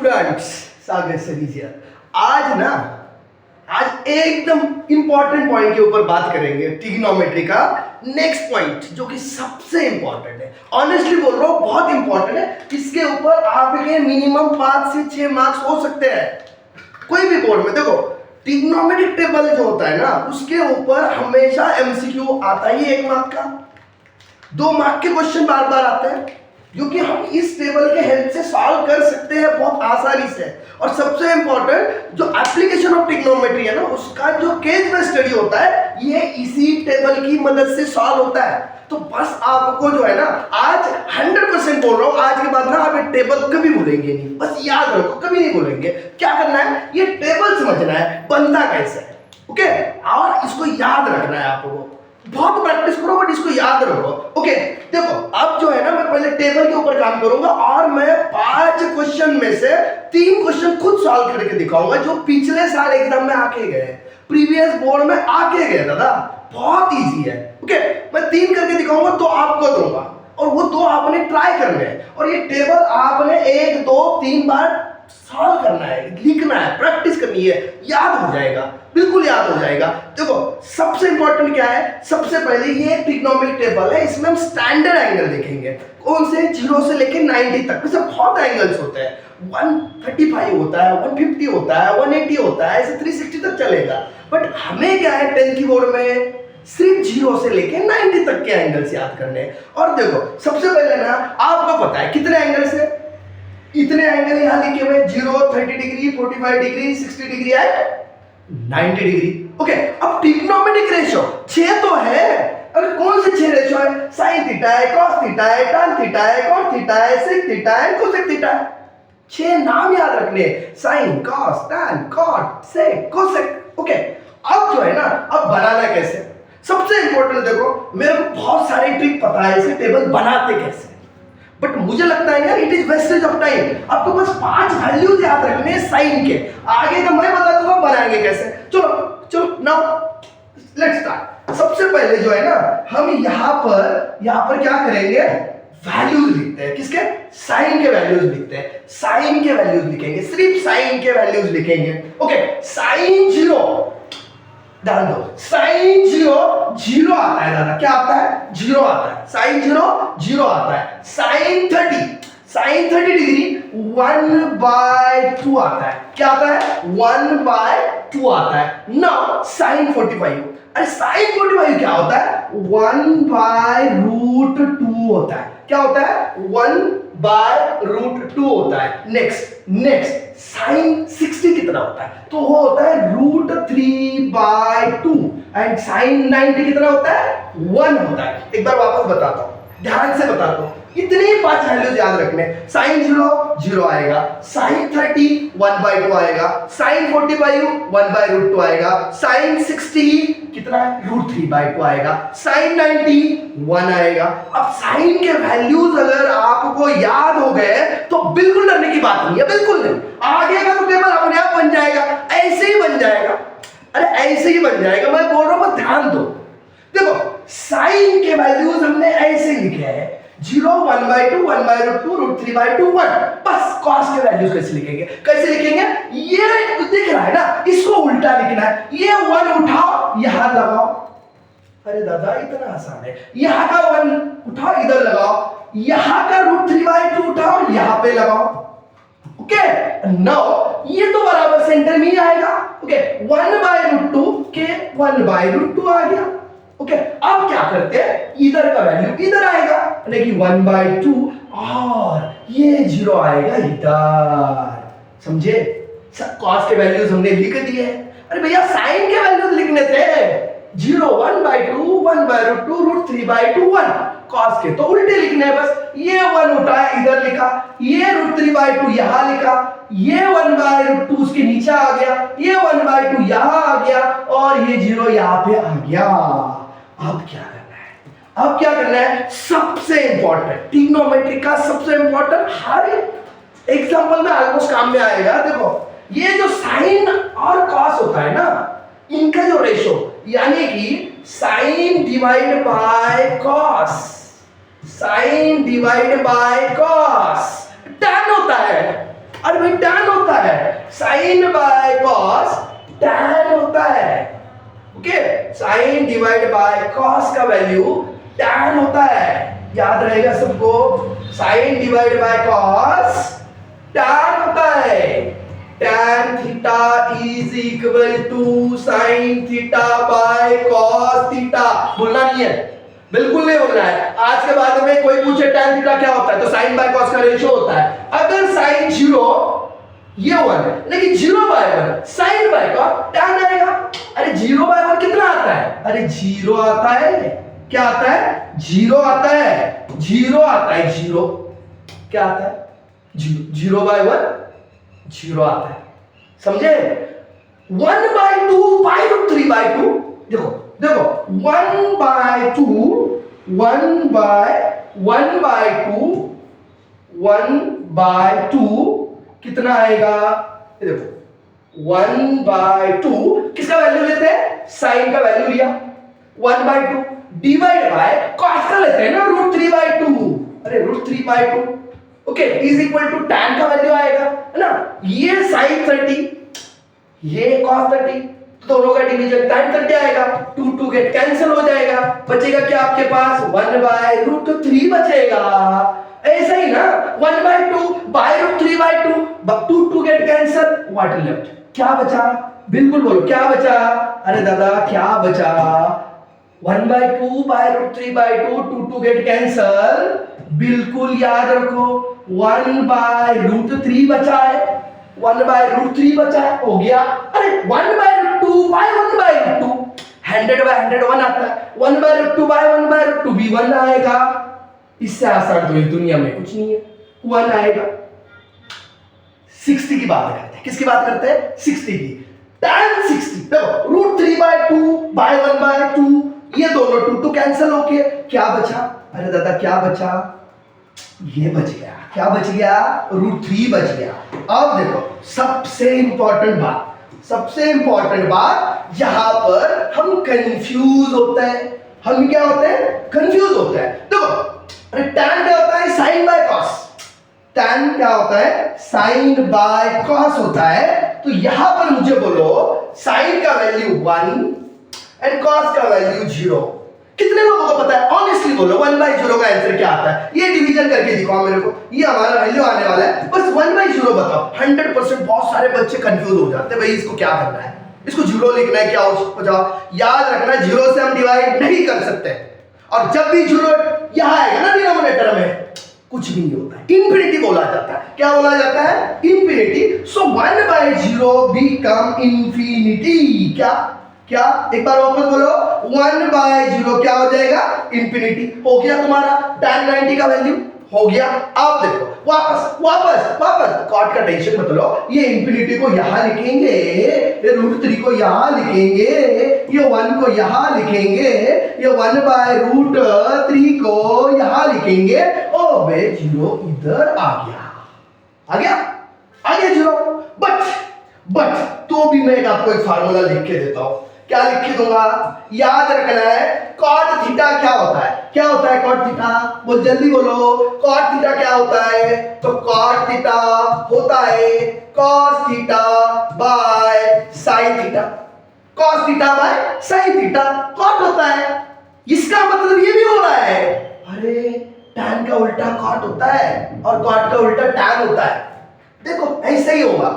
Students, सागर सरीजिया। आज एकदम important point के ऊपर बात करेंगे, ट्रिग्नोमेट्री का नेक्स्ट पॉइंट जो कि सबसे इंपॉर्टेंट है। ऑनेस्टली बोल रहा हूँ, बहुत इंपॉर्टेंट है। इसके ऊपर आपके मिनिमम 5 से 6 मार्क्स हो सकते हैं कोई भी बोर्ड में। देखो, ट्रिग्नोमेट्रिक टेबल जो होता है ना, उसके ऊपर हमेशा एमसीक्यू आता ही 1 मार्क का, 2 मार्क के क्वेश्चन बार बार आते हैं, क्योंकि हम इस टेबल के हेल्प से सॉल्व कर सकते हैं बहुत आसानी से। और सबसे इंपॉर्टेंट जो एप्लीकेशन ऑफ ट्रिग्नोमेट्री है ना, उसका जो केस बेस्ड स्टडी होता है, ये इसी टेबल की मदद से सॉल्व होता है। तो बस आपको जो है ना, आज 100% बोल रहा हूँ, आज के बाद ना आप ये टेबल कभी भूलेंगे नहीं। बस याद रखो, कभी नहीं भूलेंगे। क्या करना है, ये टेबल समझना है बनता कैसे है, ओके, और इसको याद रखना है आपको। बहुत प्रैक्टिस करो बट इसको याद रखो, ओके। देखो, अब जो है ना, मैं पहले टेबल के ऊपर काम करूंगा और मैं 5 क्वेश्चन में से 3 क्वेश्चन खुद सॉल्व करके दिखाऊंगा जो पिछले साल एग्जाम में आके गए, प्रीवियस बोर्ड में आके गए। दादा बहुत इजी है, ओके। मैं 3 करके दिखाऊंगा तो आपको दूंगा, और वो 2 आपने ट्राई करने हैं, और ये टेबल आपने 1 2 3 बार सॉल्व करना है, लिखना है, प्रैक्टिस करनी है, याद हो जाएगा, बिल्कुल याद हो जाएगा। देखो, सबसे इंपॉर्टेंट क्या है, सबसे पहले ये ट्रिग्नोमेट्रिक टेबल है, इसमें हम स्टैंडर्ड एंगल देखेंगे। कौन से? 0 से लेके 90 तक। वैसे बहुत एंगल्स होते हैं, 135 होता है, 150 होता है, 180 होता है, ऐसे 360 तक चलेगा। बट हमें क्या है, 10th की बोर्ड में सिर्फ 0 से लेके 90 तक के एंगल्स याद करने हैं। और देखो, सबसे पहले ना, आपको पता है कितने एंगल्स है, इतने एंगल यहां लिखे हुए, 0, 30 degree, 45 degree, 60 degree and 90 degree, okay. अब ट्रिग्नोमेट्रिक रेशियो 6 तो है। अरे कौन से 6 रेशियो है? साइन थीटा है, कॉस थीटा है, टैन थीटा है, कॉट थीटा है, सेक थीटा है, कोसेक थीटा है। 6 नाम याद रखने, साइन, कॉस, टैन, कॉट, सेक, कोसेक, ओके। अब जो है ना, अब बनाना कैसे, सबसे इंपॉर्टेंट। देखो, मेरे को बहुत सारे ट्रिक पता है इसे टेबल बनाते कैसे, बट मुझे लगता है यार, it is wastage of time. आपको बस 5 वैल्यूज याद रखने हैं साइन के, आगे का मैं बता दूंगा बनाएंगे कैसे। चलो नाउ लेट्स स्टार्ट। सबसे पहले जो है ना, हम यहां पर क्या करेंगे, वैल्यूज लिखते हैं। किसके? साइन के वैल्यूज लिखते हैं। साइन के वैल्यूज लिखेंगे, सिर्फ साइन के वैल्यूज लिखेंगे, ओके। साइन 0, डाल दो, साइन 0 आता है दादा। क्या आता है? 0 आता है। साइन 0 आता है। साइन 30 डिग्री 1/2 आता है। क्या आता है? 1/2 आता है। नाउ साइन 45, अरे साइन 45 क्या होता है? 1/√2 होता है। क्या होता है? 1/√2 होता है। नेक्स्ट साइन 60 कितना होता है? तो वो होता है √3/2। एंड साइन 90 कितना होता है? 1 होता है। एक बार वापस बताता हूं, ध्यान से बताता हूं। इतने 5 वैल्यूज याद रखने। साइन 0 आएगा, साइन 30 1/2 आएगा, साइन 45 1/√2 आएगा, साइन 60 कितना है? √3/2 आएगा, साइन 90 1 आएगा। अब साइन के वैल्यूज अगर आपको याद हो गए तो बिल्कुल डरने की बात नहीं है, बिल्कुल नहीं। आगे का तो टेबल अपने आप बन जाएगा, ऐसे ही बन जाएगा। अरे ऐसे ही बन जाएगा, मैं बोल रहा हूं, ध्यान दो। देखो, साइन के वैल्यूज हमने ऐसे लिखे हैं, 0 1/2 1/√2 √3/2 1। बस कॉस के वैल्यूज कैसे लिखेंगे? ये दिख रहा है ना, इसको उल्टा लिखना है। ये 1 उठाओ, यहां लगाओ। अरे दादा इतना आसान है। यहां का 1 उठाओ, इधर लगाओ। यहां का √3/2 उठाओ, यहां पे लगाओ, ओके। नाउ ये तो बराबर सेंटर में ही आएगा, ओके। 1/√2 के 1/√2 आ गया, ओके। अब क्या करते हैं, इधर का वैल्यू इधर आएगा, यानी कि 1/2, और ये 0 आएगा इधर। समझे? कॉस के वैल्यूज हमने लिख दिए। अरे भैया साइन के वैल्यूज लिखने थे, 0 1/2 1/√2 √3/2 1। कॉस के तो उल्टे लिखने हैं बस। ये 1 उठाया, इधर लिखा, ये √3/2 यहां लिखा, ये 1/√2 उसके नीचे आ गया, ये 1/2 यहां आ गया, और ये 0 यहां पे आ गया। अब क्या करना है? सबसे इंपॉर्टेंट, ट्रिग्नोमेट्री का सबसे इंपॉर्टेंट, हर एग्जांपल में ऑलमोस्ट काम में आएगा। देखो, ये जो साइन और कॉस होता है ना, इनका जो रेशो, यानी कि sine divide by cos, sine divide by cos tan होता है। अरे भाई tan होता है, sin बाय cos tan होता है, okay, sin divide by cos का वैल्यू tan होता है, याद रहेगा सबको, sin divide by cos tan होता है, tan theta is equal to sin theta by cos theta, भूलना नहीं है, बिल्कुल नहीं बोलना है। आज के बाद में कोई पूछे tan थीटा क्या होता है तो sin बाय cos का रेशियो होता है, अगर sin 0 ये 1 है, लेकिन 0 by 1 sin by cos tan आएगा। अरे 0 बाय 1 कितना आता है, अरे 0 आता है, क्या आता है, 0 आता है, 0 आता है, 0 क्या आता है, 0 बाय 1 0 आता है, समझे। 1 बाय 2 बाय रूट 3 बाय 2, देखो देखो 1 बाय 2 1 बाय 2 1 बाय 2 कितना आएगा, देखो 1 बाय 2 किसका वैल्यू लेते हैं, साइन का वैल्यू लिया, 1 बाय 2 डिवाइड बाय cos का लेते हैं ना, रूट 3 बाय 2, अरे root 3 by 2, okay, is equal to tan का वैल्यू आएगा, है ना, ये sin 30 ये cos 30, तो दोनों का डिवीजन tan 30 आएगा, 2 2 गेट कैंसिल हो जाएगा, बचेगा क्या आपके पास, 1 बाय रूट 3 बचेगा, ऐसा ही ना, 1 by 2 by root 3 by 2, 2 2 get cancel, what left, क्या बचा, बिल्कुल बोलो क्या बचा, अरे दादा क्या बचा, 1 by 2 by root 3 by 2, 2 2 get cancel, बिल्कुल याद रखो 1 बाय रूट 3 बचा है, 1 बाय रूट 3 बचा है, हो गया, अरे 1 by root 2 by 1 by root 2, 100 by 100 1 आता है, 1 by root 2 by 1 by root 2 भी 1 आएगा, इससे आसान तो इस दुनिया में कुछ नहीं है, 1 आएगा। 60 की बात करते हैं, किसकी बात करते हैं, 60 की, tan 60 देखो रूट 3 बाय 2 बाय 1 बाय 2, ये दोनों 2 2 कैंसिल होके क्या बचा, अरे दादा क्या बचा, ये बच गया, क्या बच गया, रूट 3 बच गया। अब देखो सबसे इंपॉर्टेंट बात यहां पर हम कंफ्यूज होते हैं, हम क्या होते हैं, कंफ्यूज होते हैं, देखो अरे tan क्या होता है, sin बाय cos, tan क्या होता है, sin बाय cos होता है, तो यहां पर मुझे बोलो sin का वैल्यू 1 एंड cos का वैल्यू 0, कितने लोगों को पता है, ऑनेस्टली बोलो 1 बाय 0 का आंसर क्या आता है, ये डिवीजन करके दिखाओ मेरे को, ये हमारा वैल्यू आने वाला है, बस 1 बाय 0 बताओ। 100% बहुत सारे बच्चे कंफ्यूज हो जाते हैं, भाई इसको क्या करना है, इसको 0 लिखना है, क्या उसको जाओ, याद रखना 0 से हम डिवाइड नहीं कर सकते, और जब भी 0 यहां आएगा ना डिनोमिनेटर में, कुछ भी नहीं होता है, इंफिनिटी बोला जाता है, क्या बोला जाता है, इंफिनिटी, सो 1 बाय 0 बिकम इंफिनिटी, क्या एक बार वापस बोलो, 1 बाय 0 क्या हो जाएगा, इंफिनिटी, हो गया तुम्हारा tan 90 का वैल्यू, हो गया। अब देखो वापस कॉट का टेंशन मत लो, ये इंफिनिटी को यहां लिखेंगे, ये रूट 3 को यहां लिखेंगे, ये 1 को यहां लिखेंगे, ये 1 बाय रूट 3 को यहां लिखेंगे, ओ बे 0 इधर आ गया 0, बट तो भी मैं आपको एक फार्मूला लिख के देता हूं, क्या लिख के दूंगा, याद रखना है cot थीटा क्या होता है cot थीटा, बोल जल्दी बोलो, cot थीटा क्या होता है, तो cot थीटा होता है cos theta by sin theta, cos theta by sin theta, cot होता है, इसका मतलब ये भी हो रहा है, अरे tan का उल्टा cot होता है और cot का उल्टा tan होता है, देखो ऐसा ही होगा,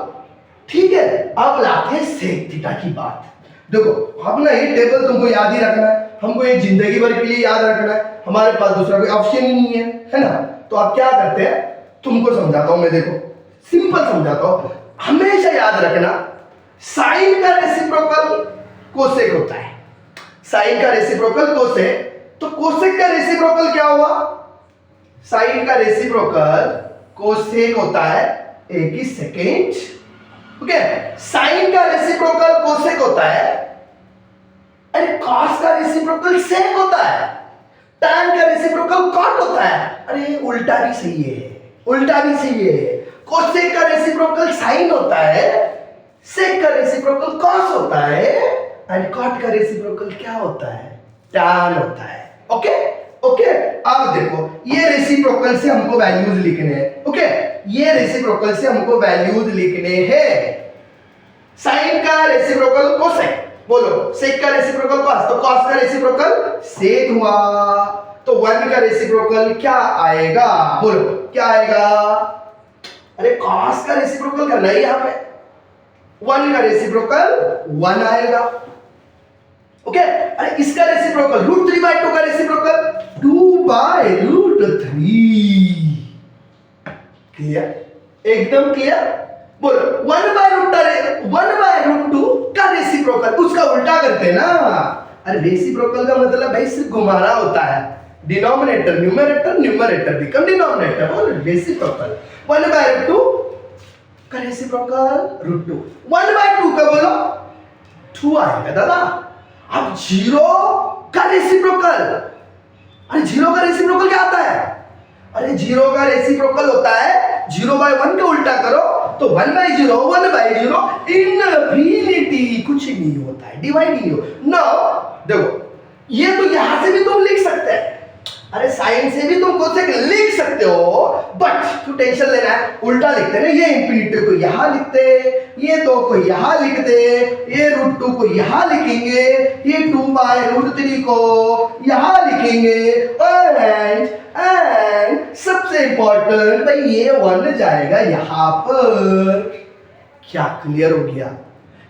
ठीक है। अब लाते हैं sec थीटा की बात, देखो अब ना ये टेबल तुमको याद ही रखना है, हमको ये जिंदगी भर के लिए याद रखना है, हमारे पास दूसरा कोई ऑप्शन ही नहीं है ना, तो आप क्या करते हैं, तुमको समझाता हूं मैं, देखो सिंपल समझाता हूं, हमेशा याद रखना साइन का रेसिप्रोकल कोसेक होता है, साइन का रेसिप्रोकल कोसेक, तो कोसेक का रेसिप्रोकल क्या हुआ, साइन का रेसिप्रोकल कोसेक होता है, एक ही सेकेंड, ओके, साइन का रेसिप्रोकल कोसेक होता है, अरे कॉस का रेसिप्रोकल सेक होता है, tan का रेसिप्रोकल कॉट होता है, अरे उल्टा भी सही है, कोसेक का रेसिप्रोकल साइन होता है, सेक का रेसिप्रोकल कॉस होता है, एंड कॉट का रेसिप्रोकल क्या होता है, tan होता है, ओके। ओके, अब देखो ये रेसिप्रोकल से हमको वैल्यूज लिखने हैं। ओके, ये रेसिप्रोकल से हमको वैल्यूज लिखने हैं। साइन का रेसिप्रोकल कोसेक, बोलो सेक का रेसिप्रोकल कॉस, तो कॉस का रेसिप्रोकल सेक हुआ, तो 1 का रेसिप्रोकल क्या आएगा, बोलो क्या आएगा? अरे कॉस का रेसिप्रोकल करना है यहां पे, 1 का रेसिप्रोकल 1 आएगा। ओके, अरे इसका रेसिप्रोकल √3/2 का रेसिप्रोकल 2/√3। क्लियर, एकदम क्लियर। बोलो 1/√2 का रेसिप्रोकल, उसका उल्टा करते हैं ना। अरे रेसिप्रोकल का मतलब भाई सिर्फ घुमाना होता है, denominator numerator, numerator become denominator. बोलो रेसिप्रोकल 1/√2 का रेसिप्रोकल √2, 1/2 का बोलो 2 आएगा दादा। अब 0 का रेसिप्रोकल, अरे 0 का रेसिप्रोकल क्या आता है? अरे 0 का रेसिप्रोकल होता है 0/1 का उल्टा करो तो 1/0, 1/0 इनफिनिटी, कुछ नहीं होता है, डिवाइड नहीं हो। नाउ देखो ये तो यहां से भी तुम लिख सकते हैं, अरे साइन से भी तुम कोसेक लिख सकते हो, बट तू टेंशन लेना है, उल्टा लिखते ना, ये इंफिनिटी को यहां लिखते, ये 2 को यहां लिख दे, ये √2 को यहां लिखेंगे, ये 2/√3 को यहां लिखेंगे, एंड सबसे इंपॉर्टेंट भाई ये 1 जाएगा यहां पर। क्या क्लियर हो गया?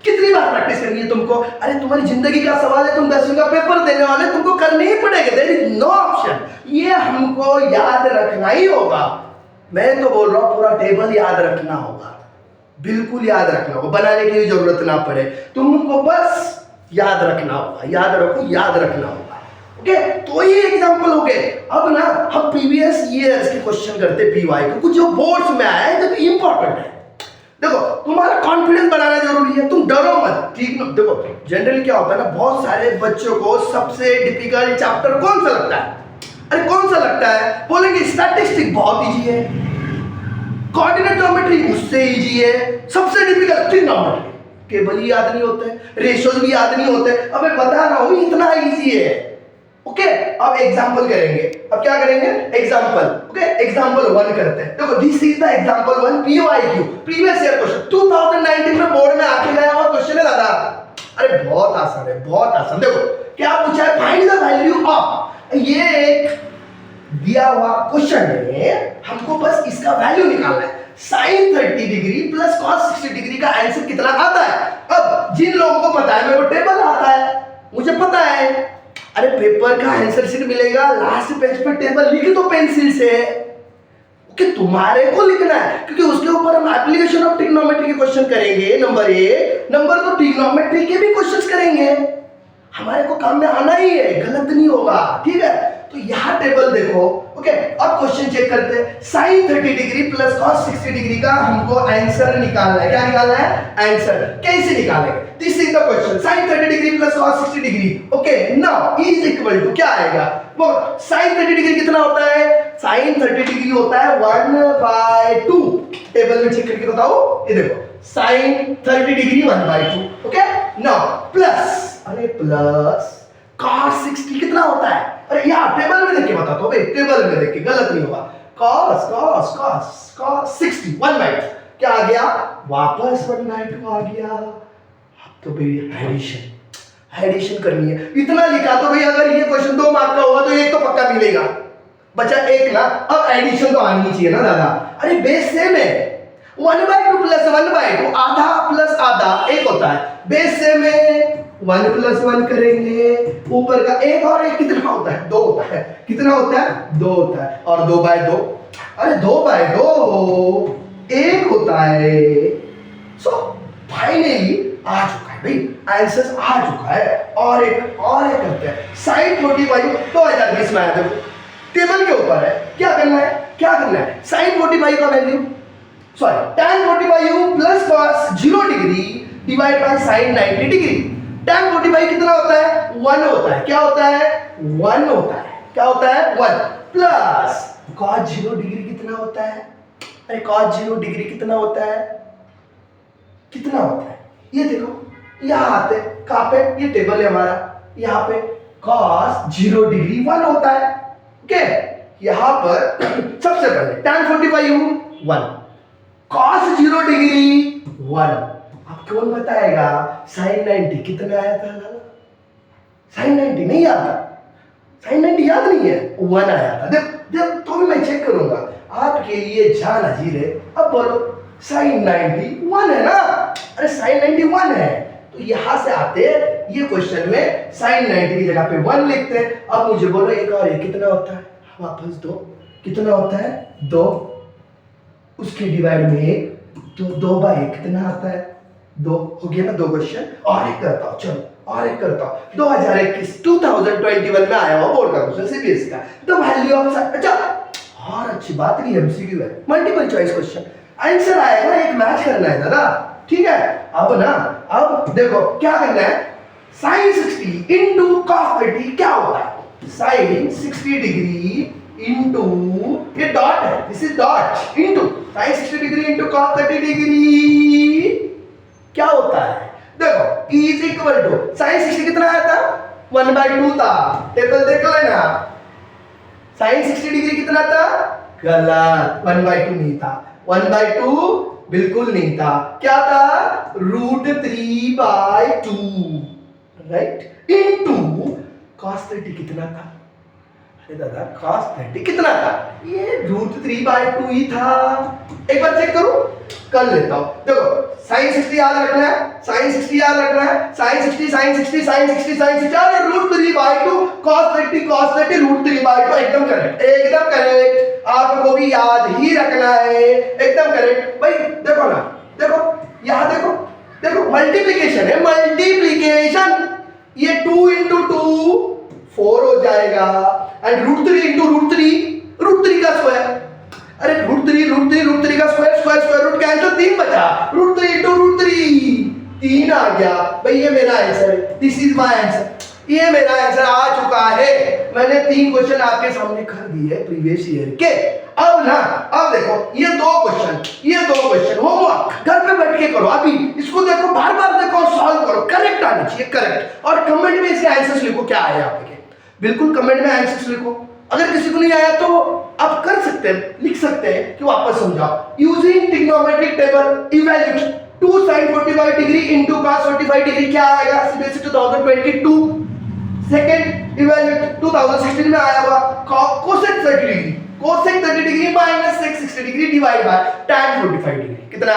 कितनी बार प्रैक्टिस करनी है तुमको? अरे तुम्हारी जिंदगी का सवाल है, तुम 10वीं का पेपर देने वाले, तुमको करने ही पड़ेगा, देयर इज नो ऑप्शन, ये हमको याद रखना ही होगा। मैं तो बोल रहा हूं पूरा टेबल याद रखना होगा, बिल्कुल याद रखना होगा, बनाने की भी जरूरत ना पड़े, तुमको बस याद रखना होगा, याद रखो, याद रखना होगा। ओके, तो ये एग्जांपल हो गए। अब ना हम प्रीवियस ईयर्स के क्वेश्चन करते पीवाई को, कुछ जो बोर्ड्स में आया है जो कि इंपॉर्टेंट है। देखो तुम्हारा कॉन्फिडेंस बढ़ाना जरूरी है, तुम डरो मत, ठीक ना? देखो जनरली क्या होता है ना, बहुत सारे बच्चों को सबसे डिफिकल्ट चैप्टर कौन सा लगता है? अरे कौन सा लगता है? बोलेंगे स्टैटिस्टिक्स बहुत इजी है, कोऑर्डिनेट ज्योमेट्री उससे इजी है, सबसे डिफिकल्ट ट्रिग्नोमेट्री, केवल ही याद नहीं होते, रेशियोज भी याद नहीं होते। अबे बता रहा हूं इतना इजी है। ओके, अब एग्जांपल करेंगे, अब क्या करेंगे? एग्जांपल। ओके, एग्जांपल 1 करते हैं। देखो this is the example 1 PYQ, previous year question, 2019 में बोर्ड में आके गया हुआ क्वेश्चन है दादा। अरे बहुत आसान है, बहुत आसान। देखो क्या पूछा है, फाइंड द वैल्यू ऑफ, ये एक दिया हुआ क्वेश्चन है, हमको बस इसका वैल्यू निकालना है। sin 30 degree plus cos 60 degree का आंसर कितना आता है? अब जिन लोगों को पता है, मेरे को टेबल आता है, मुझे पता है, अरे पेपर का आंसर शीट मिलेगा, लास्ट पेज पे टेबल लिख दो पेंसिल से, कि तुम्हारे को लिखना है, क्योंकि उसके ऊपर हम एप्लीकेशन ऑफ ट्रिग्नोमेट्री के क्वेश्चन करेंगे, नंबर 1, नंबर 2 ट्रिग्नोमेट्री के भी क्वेश्चंस करेंगे, हमारे को काम में आना ही है, गलत नहीं होगा, ठीक है? तो यहाँ टेबल देखो। ओके, अब क्वेश्चन चेक करते हैं, sin 30 degree plus cos 60 degree का हमको आंसर निकालना है। क्या निकालना है? आंसर। कैसे निकालेंगे? This is the question, sin 30 degree plus cos 60 degree. Okay, now is equal to क्या आएगा? वो sin 30 डिग्री कितना होता है? sin 30 डिग्री होता है 1/2। टेबल में चेक करके बताओ, ये देखो sin 30 degree 1/2। Okay, now plus, अरे प्लस cos 60 कितना होता है? अरे यहाँ टेबल में देख के बताता हूँ भाई, टेबल में देख के, गलत नहीं होगा। cos 60 1/2 क्या आ गया? वापस 1/2 आ गया। अब तो भाई एडिशन करनी है, इतना लिखा तो भाई अगर ये क्वेश्चन 2 मार्क का होगा तो एक तो पक्का मिलेगा, बचा एक ना। अब एडिशन तो आनी चाहिए ना दादा, अरे बेस सेम है, 1/2 प्लस 1/2 आधा प्लस आधा एक होता है, बेस सेम है, 1 + 1 करेंगे, ऊपर का एक और एक कितना होता है? 2 होता है। कितना होता है? 2 होता है, और 2/2, अरे 2/2 1 होता है। सो फाइनली आ चुका है भाई, आंसर आ चुका है। और एक करते हैं, sin 45 2020 में आया, देखो टेबल के ऊपर है, क्या करना है? sin 45 का value, sorry tan 45 plus cos 0 degree divide by sin 90 degree. tan 45 कितना होता है? 1 होता है। क्या होता है? 1 होता है। क्या होता है? 1 प्लस cos 0 डिग्री कितना होता है? अरे cos 0 डिग्री कितना होता है? कितना होता है? ये देखो यहाँ आते, कहाँ पे? ये टेबल है हमारा, यहाँ पे cos 0 डिग्री 1 होता है। ओके, यहां पर सबसे पहले tan 45 1, cos 0 डिग्री 1। अब कौन बताएगा sin 90 कितना आया था? sin 90 नहीं आता, sin 90 याद नहीं है, 1 आया था। जब तो भी मैं चेक करूंगा आपके लिए जान हाजिर है। अब बोलो sin 90 1 है ना? अरे sin 90 1 है, तो यहां से आते ये क्वेश्चन में sin 90 की जगह पे 1 लिखते हैं। अब मुझे बोलो एक और ये कितना होता है? वापस 2, कितना होता है? 2, उसके डिवाइड में 1, तो 2/1 कितना आता है? 2 हो गया ना 2 क्वेश्चन। और एक करता हूं, चलो और एक करता हूं। 2021 में आया हुआ बोर्ड का क्वेश्चन सीबीएसई का, द वैल्यू ऑफ, अच्छा और अच्छी बात नहीं, एमसीक्यू है, मल्टीपल चॉइस क्वेश्चन, आंसर आएगा, एक मैच करना है दादा, ठीक है। अब ना, अब देखो क्या करना है, sin 60 इंटू cos 30 क्या होता है? sin 60 डिग्री इंटू, ये डॉट है, this is dot, into sin 60 degree into cos 30 degree क्या होता है? देखो E is equal to sin 60 कितना आया था? 1/2 था, टेबल देख लेना। sin 60 डिग्री कितना था? गलत, 1/2 नहीं था, 1/2 बिल्कुल नहीं था, क्या था? √3/2, राइट, इनटू cos 30 कितना था? अरे दादा cos 30 कितना था? ये √3/2 ही था। एक बार चेक करो, कर लेता हूं। देखो sin 60 याद रखना है, sin 60 याद रखना है, sin 60 sin 60 sin 60 sin 60 और √3/2 cos 30 √3/2, एकदम करेक्ट, एकदम करेक्ट, आपको भी याद ही रखना है, एकदम करेक्ट भाई। देखो ना, देखो यहां देखो, देखो मल्टीप्लिकेशन है, मल्टीप्लिकेशन, ये 2 इंटू 2 4 हो जाएगा, एंड √3 इंटू √3 का स्क्वायर, अरे √3 का स्क्वायर, स्क्वायर रूट कैंसिल, 3 बचा, √3 इंटू √3 3 आ गया भाई, ये मेरा आंसर है, दिस इज माय आंसर, ये मेरा आंसर आ चुका है। मैंने 3 क्वेश्चन आपके सामने कर दिए प्रीवियस ईयर के। अब ना, अब देखो ये 2 क्वेश्चन होमवर्क घर पे बैठ के करो, अभी इसको देखो, बार-बार देखो, सॉल्व करो, करेक्ट आना चाहिए, करेक्ट, और कमेंट में इसके आंसर्स लिखो, क्या आया आपके, बिल्कुल कमेंट में आंसर्स लिखो। अगर किसी को नहीं आया तो आप कर सकते हैं, लिख सकते हैं कि वापस समझाओ। Using trigonometric table evaluate 2 sin 45 degree into cos 45 degree क्या आएगा? सीबीएसई 2022। सेकंड इवैल्यूएट 2016 में आया हुआ cosec 30 degree, cosec 30 degree minus sec 60 degree divide by tan 45 degree, कितना?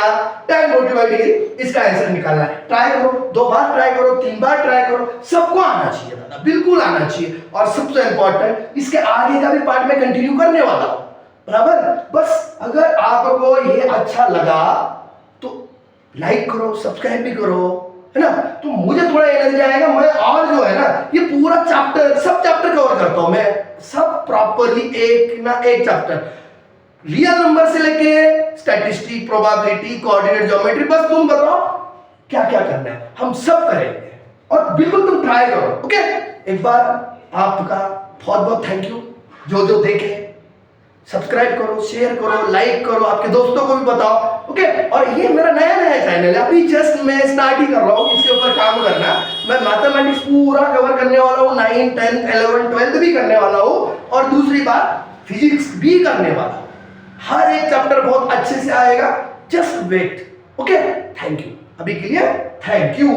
tan 45 डिग्री, इसका आंसर निकालना है। ट्राई करो, 2 बार ट्राई करो, 3 बार ट्राई करो, सबको आना चाहिए दादा, बिल्कुल आना चाहिए। और सबसे इंपॉर्टेंट, इसके आगे का भी पार्ट में कंटिन्यू करने वाला हूं, बराबर। बस अगर आपको ये अच्छा लगा तो लाइक करो, सब्सक्राइब भी करो, है ना, तो मुझे थोड़ा एनर्जी आएगा, मैं और जो है ना ये पूरा चैप्टर, सब चैप्टर कवर करता हूं मैं, सब प्रॉपर्ली एक ना एक चैप्टर, रियल नंबर से लेके स्टैटिस्टिक, प्रोबेबिलिटी, कोऑर्डिनेट ज्योमेट्री, बस तुम बताओ क्या क्या करना है, हम सब करेंगे, और बिल्कुल तुम ट्राई करो, ओके। एक बार आपका बहुत बहुत थैंक यू, जो देखे, सब्सक्राइब करो, शेयर करो, लाइक करो, आपके दोस्तों को भी बताओ, ओके। और ये मेरा नया चैनल है, अभी जस्ट मैं स्टार्ट ही कर रहा हूँ इसके ऊपर काम करना। मैं मैथमेटिक्स पूरा कवर करने वाला हूँ, 9, 10, 11, 12 भी करने वाला हूँ, और दूसरी बात फिजिक्स भी करने वाला हूँ। हर एक चैप्टर बहुत अच्छे से आएगा, just wait, okay. Thank you, अभी के लिए थैंक यू।